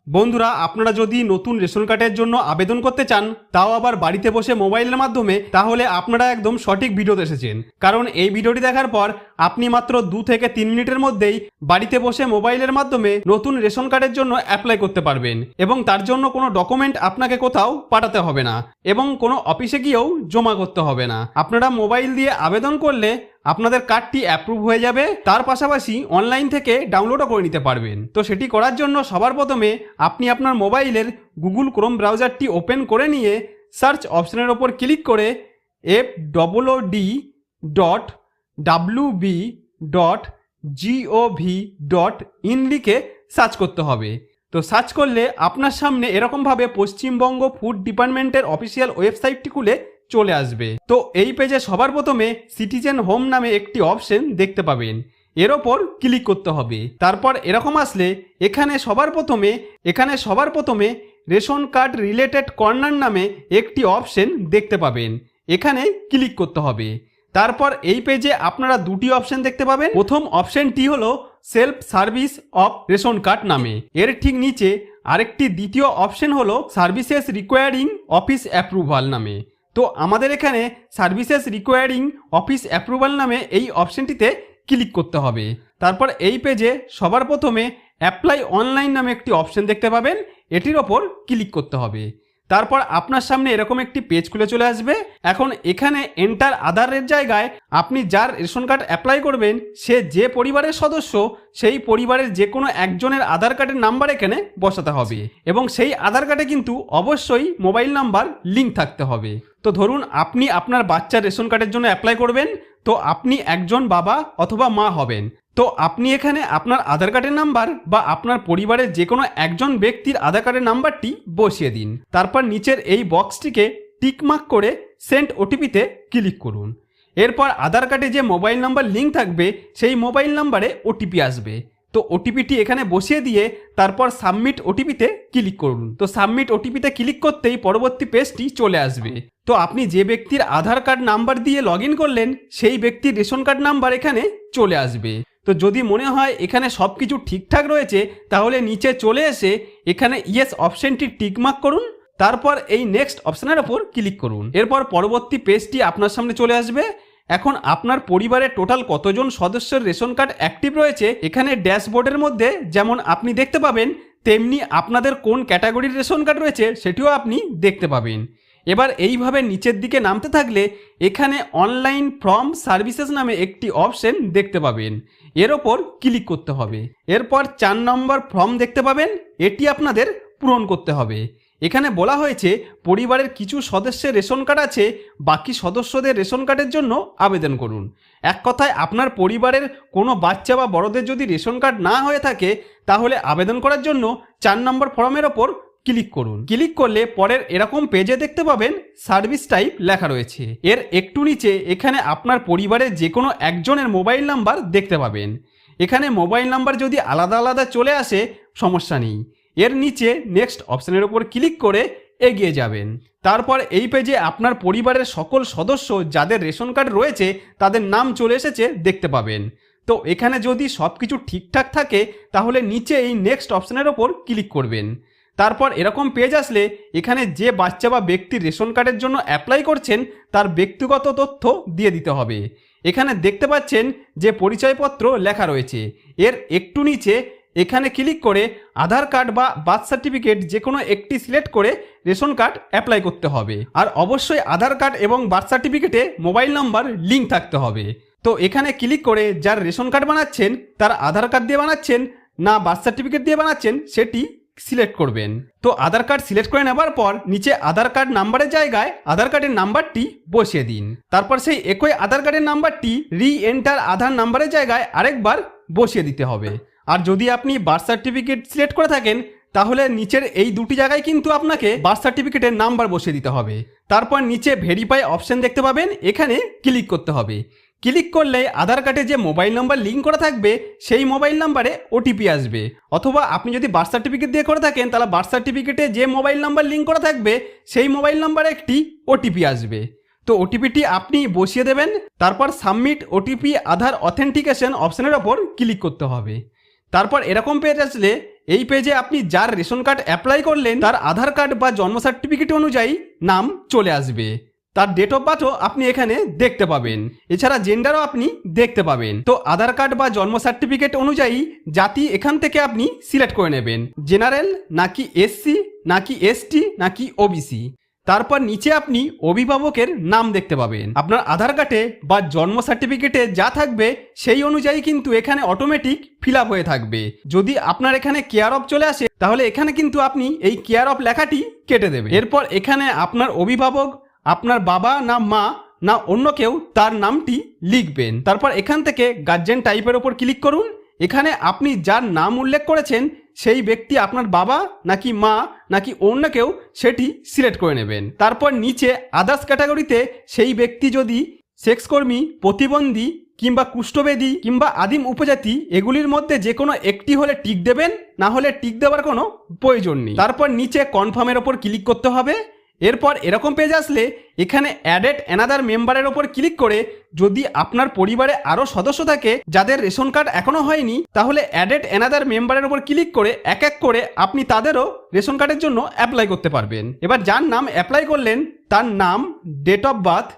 বন্ধুরা, আপনারা যদি নতুন রেশন কার্ডের জন্য আবেদন করতে চান, তাও আবার বাড়িতে বসে মোবাইলের মাধ্যমে, তাহলে আপনারা একদম সঠিক ভিডিওতে এসেছেন। কারণ এই ভিডিওটি দেখার পর আপনি মাত্র 2 থেকে 3 মিনিটের মধ্যেই বাড়িতে বসে মোবাইলের মাধ্যমে নতুন রেশন কার্ডের জন্য অ্যাপ্লাই করতে পারবেন, এবং তার জন্য কোনো ডকুমেন্ট আপনাকে কোথাও পাঠাতে হবে না এবং কোনো অফিসে গিয়েও জমা করতে হবে না। আপনারা মোবাইল দিয়ে আবেদন করলে আপনাদের কার্ডটি অ্যাপ্রুভ হয়ে যাবে, তার পাশাপাশি অনলাইন থেকে ডাউনলোডও করে নিতে পারবেন। তো সেটি করার জন্য সবার প্রথমে আপনি আপনার মোবাইলের গুগল ক্রোম ব্রাউজারটি ওপেন করে নিয়ে সার্চ অপশনের ওপর ক্লিক করে FOOD.wb.gov.in লিখে সার্চ করতে হবে। তো সার্চ করলে আপনার সামনে এরকমভাবে পশ্চিমবঙ্গ ফুড ডিপার্টমেন্টের অফিসিয়াল ওয়েবসাইটটি খুলে চলে আসবে। তো এই পেজে সবার প্রথমে সিটিজেন হোম নামে একটি অপশন দেখতে পাবেন, এর ওপর ক্লিক করতে হবে। তারপর এরকম আসলে এখানে সবার প্রথমে রেশন কার্ড রিলেটেড কর্নার নামে একটি অপশন দেখতে পাবেন, এখানে ক্লিক করতে হবে। তারপর এই পেজে আপনারা দুটি অপশন দেখতে পাবেন। প্রথম অপশনটি হলো self service of ration card নামে, এর ঠিক নিচে আরেকটি দ্বিতীয় অপশন হলো সার্ভিসেস রিকোয়ারিং অফিস অ্যাপ্রুভাল নামে। তো আমাদের এখানে সার্ভিসেস রিকোয়ারিং অফিস অ্যাপ্রুভাল নামে এই অপশনটিতে ক্লিক করতে হবে। তারপর এই পেজে সবার প্রথমে অ্যাপ্লাই অনলাইন নামে একটি অপশন দেখতে পাবেন, এটির ওপর ক্লিক করতে হবে। তারপর আপনার সামনে এরকম একটি পেজ খুলে চলে আসবে। এখন এখানে এন্টার আধারের জায়গায় আপনি যার রেশন কার্ড অ্যাপ্লাই করবেন সে যে পরিবারের সদস্য, সেই পরিবারের যে কোনো একজনের আধার কার্ডের নাম্বার এখানে বসাতে হবে, এবং সেই আধার কার্ডে কিন্তু অবশ্যই মোবাইল নাম্বার লিঙ্ক থাকতে হবে। তো ধরুন আপনি আপনার বাচ্চার রেশন কার্ডের জন্য অ্যাপ্লাই করবেন, তো আপনি একজন বাবা অথবা মা হবেন। তো আপনি এখানে আপনার আধার কার্ডের নাম্বার বা আপনার পরিবারের যে কোনো একজন ব্যক্তির আধার কার্ডের নাম্বারটি বসিয়ে দিন। তারপর নিচের এই বক্সটিকে টিকমার্ক করে সেন্ড ওটিপিতে ক্লিক করুন। এরপর আধার কার্ডে যে মোবাইল নাম্বার লিঙ্ক থাকবে সেই মোবাইল নাম্বারে ওটিপি আসবে। তো ওটিপিটি এখানে বসিয়ে দিয়ে তারপর সাবমিট ওটিপিতে ক্লিক করুন। তো সাবমিট ওটিপিতে ক্লিক করতেই পরবর্তী পেজটি চলে আসবে। তো আপনি যে ব্যক্তির আধার কার্ড নাম্বার দিয়ে লগ ইন করলেন সেই ব্যক্তির রেশন কার্ড নাম্বার এখানে চলে আসবে। তো যদি মনে হয় এখানে সব কিছু ঠিকঠাক রয়েছে, তাহলে নিচে চলে এসে এখানে ইয়েস অপশনটি টিকমার্ক করুন। তারপর এই নেক্সট অপশনের ওপর ক্লিক করুন। এরপর পরবর্তী পেজটি আপনার সামনে চলে আসবে। এখন আপনার পরিবারের টোটাল কতজন সদস্যের রেশন কার্ড অ্যাক্টিভ রয়েছে এখানে ড্যাশবোর্ডের মধ্যে যেমন আপনি দেখতে পাবেন, তেমনি আপনাদের কোন ক্যাটাগরির রেশন কার্ড রয়েছে সেটিও আপনি দেখতে পাবেন। এবার এইভাবে নিচের দিকে নামতে থাকলে এখানে অনলাইন ফর্ম সার্ভিসেস নামে একটি অপশন দেখতে পাবেন, এর ওপর ক্লিক করতে হবে। এরপর 4 নম্বর ফর্ম দেখতে পাবেন, এটি আপনাদের পূরণ করতে হবে। এখানে বলা হয়েছে পরিবারের কিছু সদস্যের রেশন কার্ড আছে, বাকি সদস্যদের রেশন কার্ডের জন্য আবেদন করুন। এক কথায় আপনার পরিবারের কোনো বাচ্চা বা বড়দের যদি রেশন কার্ড না হয়ে থাকে, তাহলে আবেদন করার জন্য 4 নম্বর ফর্মের ওপর ক্লিক করুন। ক্লিক করলে পরের এরকম পেজে দেখতে পাবেন সার্ভিস টাইপ লেখা রয়েছে। এর একটু নিচে এখানে আপনার পরিবারের যে কোনো একজনের মোবাইল নাম্বার দেখতে পাবেন। এখানে মোবাইল নাম্বার যদি আলাদা আলাদা চলে আসে সমস্যা নেই, এর নিচে নেক্সট অপশনের উপর ক্লিক করে এগিয়ে যাবেন। তারপর এই পেজে আপনার পরিবারের সকল সদস্য যাদের রেশন কার্ড রয়েছে তাদের নাম চলে এসেছে দেখতে পাবেন। তো এখানে যদি সব কিছু ঠিকঠাক থাকে তাহলে নিচে এই নেক্সট অপশনের ওপর ক্লিক করবেন। তারপর এরকম পেজ আসলে এখানে যে বাচ্চা বা ব্যক্তির রেশন কার্ডের জন্য অ্যাপ্লাই করছেন তার ব্যক্তিগত তথ্য দিয়ে দিতে হবে। এখানে দেখতে পাচ্ছেন যে পরিচয়পত্র লেখা রয়েছে, এর একটু নিচে এখানে ক্লিক করে আধার কার্ড বা বার্থ সার্টিফিকেট যে কোনো একটি সিলেক্ট করে রেশন কার্ড অ্যাপ্লাই করতে হবে। আর অবশ্যই আধার কার্ড এবং বার্থ সার্টিফিকেটে মোবাইল নাম্বার লিঙ্ক থাকতে হবে। তো এখানে ক্লিক করে যার রেশন কার্ড বানাচ্ছেন তার আধার কার্ড দিয়ে বানাচ্ছেন না বার্থ সার্টিফিকেট দিয়ে বানাচ্ছেন সেটি সিলেক্ট করবেন। তো আধার কার্ড সিলেক্ট করে নেবার পর নিচে আধার কার্ড নাম্বারের জায়গায় আধার কার্ডের নাম্বারটি বসিয়ে দিন। তারপর সেই একই আধার কার্ডের নাম্বারটি রি এন্টার আধার নাম্বারের জায়গায় আরেকবার বসিয়ে দিতে হবে। আর যদি আপনি বার্থ সার্টিফিকেট সিলেক্ট করে থাকেন তাহলে নিচের এই দুটি জায়গায় কিন্তু আপনাকে বার্থ সার্টিফিকেটের নাম্বার বসিয়ে দিতে হবে। তারপর নিচে ভেরিফাই অপশন দেখতে পাবেন, এখানে ক্লিক করতে হবে। ক্লিক করলে আধার কার্ডে যে মোবাইল নাম্বার লিঙ্ক করা থাকবে সেই মোবাইল নাম্বারে ওটিপি আসবে, অথবা আপনি যদি বার্থ সার্টিফিকেট দিয়ে করে থাকেন তাহলে বার্থ সার্টিফিকেটে যে মোবাইল নাম্বার লিঙ্ক করা থাকবে সেই মোবাইল নাম্বারে একটি ওটিপি আসবে। তো ওটিপিটি আপনি বসিয়ে দেবেন। তারপর সাবমিট ওটিপি আধার অথেন্টিকেশন অপশনের ওপর ক্লিক করতে হবে। তারপর এরকম পেজ আসলে এই পেজে আপনি যার রেশন কার্ড অ্যাপ্লাই করলেন তার আধার কার্ড বা জন্ম সার্টিফিকেট অনুযায়ী নাম চলে আসবে। তার ডেট অফ বার্থও আপনি এখানে দেখতে পাবেন। এছাড়া জেন্ডারও আপনি দেখতে পাবেন। তো আধার কার্ড বা জন্ম সার্টিফিকেট অনুযায়ী জাতি এখান থেকে আপনি সিলেক্ট করে নেবেন, জেনারেল নাকি এসসি নাকি এসটি নাকি ওবিসি। তারপর নিচে আপনি অভিভাবকের নাম দেখতে পাবেন। আপনার আধার কার্ডে বা জন্ম সার্টিফিকেটে যা থাকবে সেই অনুযায়ী কিন্তু এখানে অটোমেটিক ফিল আপ হয়ে থাকবে। যদি আপনার এখানে কেয়ার অফ চলে আসে তাহলে এখানে কিন্তু আপনি এই কেয়ার অফ লেখাটি কেটে দেবেন। এরপর এখানে আপনার অভিভাবক আপনার বাবা না মা না অন্য কেউ তার নামটি লিখবেন। তারপর এখান থেকে গার্জেন টাইপের ওপর ক্লিক করুন। এখানে আপনি যার নাম উল্লেখ করেছেন সেই ব্যক্তি আপনার বাবা নাকি মা নাকি অন্য কেউ সেটি সিলেক্ট করে নেবেন। তারপর নিচে আদার্স ক্যাটাগরিতে সেই ব্যক্তি যদি সেক্সকর্মী, প্রতিবন্ধী কিংবা কুষ্ঠবেদী কিংবা আদিম উপজাতি এগুলির মধ্যে যে কোনো একটি হলে টিক দেবেন, না হলে টিক দেওয়ার কোনো প্রয়োজন নেই। তারপর নিচে কনফার্মের ওপর ক্লিক করতে হবে। এরপর এরকম পেজ আসলে এখানে অ্যাডেড অ্যানাদার মেম্বারের ওপর ক্লিক করে যদি আপনার পরিবারে আরও সদস্য থাকে যাদের রেশন কার্ড এখনও হয়নি তাহলে অ্যাডেড অ্যানাদার মেম্বারের ওপর ক্লিক করে এক এক করে আপনি তাদেরও রেশন কার্ডের জন্য অ্যাপ্লাই করতে পারবেন। এবার যার নাম অ্যাপ্লাই করলেন তার নাম, date of birth,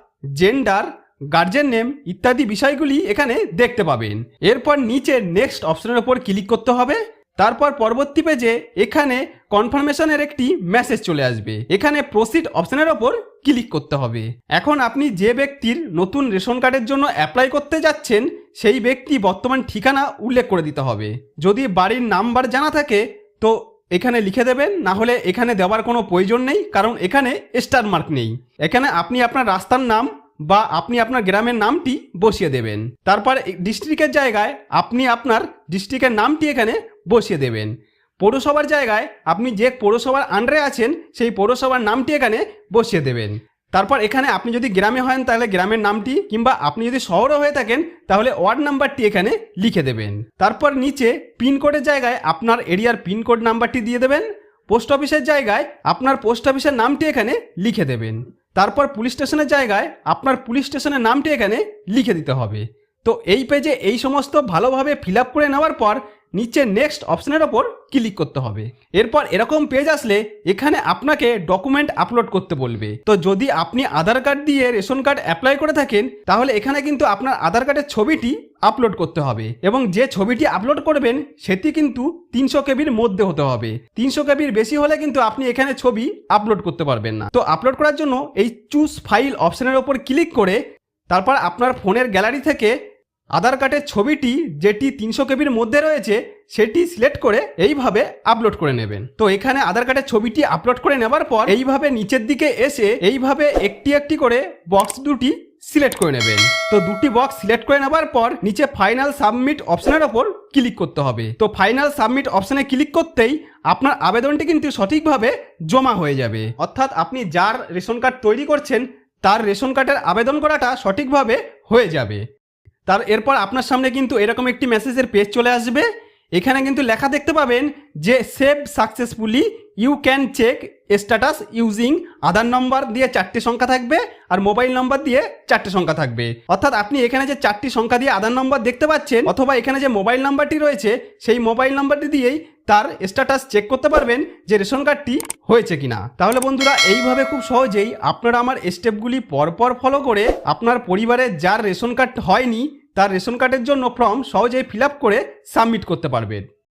gender, guardian name ইত্যাদি বিষয়গুলি এখানে দেখতে পাবেন। এরপর নিচে নেক্সট অপশনের ওপর ক্লিক করতে হবে। তারপর পরবর্তী পেজে এখানে কনফার্মেশনের একটি মেসেজ চলে আসবে। এখানে প্রসিড অপশনের ওপর ক্লিক করতে হবে। এখন আপনি যে ব্যক্তির নতুন রেশন কার্ডের জন্য অ্যাপ্লাই করতে যাচ্ছেন সেই ব্যক্তি বর্তমান ঠিকানা উল্লেখ করে দিতে হবে। যদি বাড়ির নাম্বার জানা থাকে তো এখানে লিখে দেবেন, না হলে এখানে দেওয়ার কোনো প্রয়োজন নেই, কারণ এখানে স্টার মার্ক নেই। এখানে আপনি আপনার রাস্তার নাম বা আপনি আপনার গ্রামের নামটি বসিয়ে দেবেন। তারপর ডিস্ট্রিক্টের জায়গায় আপনি আপনার ডিস্ট্রিক্টের নামটি এখানে বসিয়ে দেবেন। পৌরসভার জায়গায় আপনি যে পৌরসভার আন্ডারে আছেন সেই পৌরসভার নামটি এখানে বসিয়ে দেবেন। তারপর এখানে আপনি যদি গ্রামে হন তাহলে গ্রামের নামটি, কিংবা আপনি যদি শহরে হয়ে থাকেন তাহলে ওয়ার্ড নাম্বারটি এখানে লিখে দেবেন। তারপর নিচে পিনকোডের জায়গায় আপনার এরিয়ার পিনকোড নাম্বারটি দিয়ে দেবেন। পোস্ট অফিসের জায়গায় আপনার পোস্ট অফিসের নামটি এখানে লিখে দেবেন। তারপর পুলিশ স্টেশনের জায়গায় আপনার পুলিশ স্টেশনের নামটি এখানে লিখে দিতে হবে। তো এই পেজে এই সমস্ত ভালোভাবে ফিল আপ করে নেওয়ার পর নিচে নেক্সট অপশনের ওপর ক্লিক করতে হবে। এরপর এরকম পেজ আসলে এখানে আপনাকে ডকুমেন্ট আপলোড করতে বলবে। তো যদি আপনি আধার কার্ড দিয়ে রেশন কার্ড অ্যাপ্লাই করে থাকেন তাহলে এখানে কিন্তু আপনার আধার কার্ডের ছবিটি আপলোড করতে হবে, এবং যে ছবিটি আপলোড করবেন সেটি কিন্তু 300 কেবির মধ্যে হতে হবে। 300 কেবির বেশি হলে কিন্তু আপনি এখানে ছবি আপলোড করতে পারবেন না। তো আপলোড করার জন্য এই চুজ ফাইল অপশনের ওপর ক্লিক করে তারপর আপনার ফোনের গ্যালারি থেকে আধার কার্ডের ছবিটি যেটি 300 কেবির মধ্যে রয়েছে সেটি সিলেক্ট করে এইভাবে আপলোড করে নেবেন। তো এখানে আধার কার্ডের ছবিটি আপলোড করে নেবার পর এইভাবে নিচের দিকে এসে এইভাবে একটি একটি করে বক্স দুটি সিলেক্ট করে নেবেন। তো দুটি বক্স সিলেক্ট করে নেবার পর নিচে ফাইনাল সাবমিট অপশনের ওপর ক্লিক করতে হবে। তো ফাইনাল সাবমিট অপশনে ক্লিক করতেই আপনার আবেদনটি কিন্তু সঠিকভাবে জমা হয়ে যাবে। অর্থাৎ আপনি যার রেশন কার্ড তৈরি করছেন তার রেশন কার্ডের আবেদন করাটা সঠিকভাবে হয়ে যাবে। তার এরপর আপনার সামনে কিন্তু এরকম একটি মেসেজের পেজ চলে আসবে। এখানে কিন্তু লেখা দেখতে পাবেন যে save successfully, you can check status using. Aadhaar number দিয়ে 4টি সংখ্যা থাকবে আর মোবাইল নম্বর দিয়ে 4টি সংখ্যা থাকবে। অর্থাৎ আপনি এখানে যে 4টি সংখ্যা দিয়ে আধার নম্বর দেখতে পাচ্ছেন অথবা এখানে যে মোবাইল নাম্বারটি রয়েছে সেই মোবাইল নাম্বারটি দিয়েই তার স্ট্যাটাস চেক করতে পারবেন যে রেশন কার্ডটি হয়েছে কিনা। তাহলে বন্ধুরা এইভাবে খুব সহজেই আপনারা আমার স্টেপগুলি পরপর ফলো করে আপনার পরিবারের যার রেশন কার্ড হয়নি তার রেশন কার্ডের জন্য ফর্ম সহজেই ফিল আপ করে সাবমিট করতে পারবেন।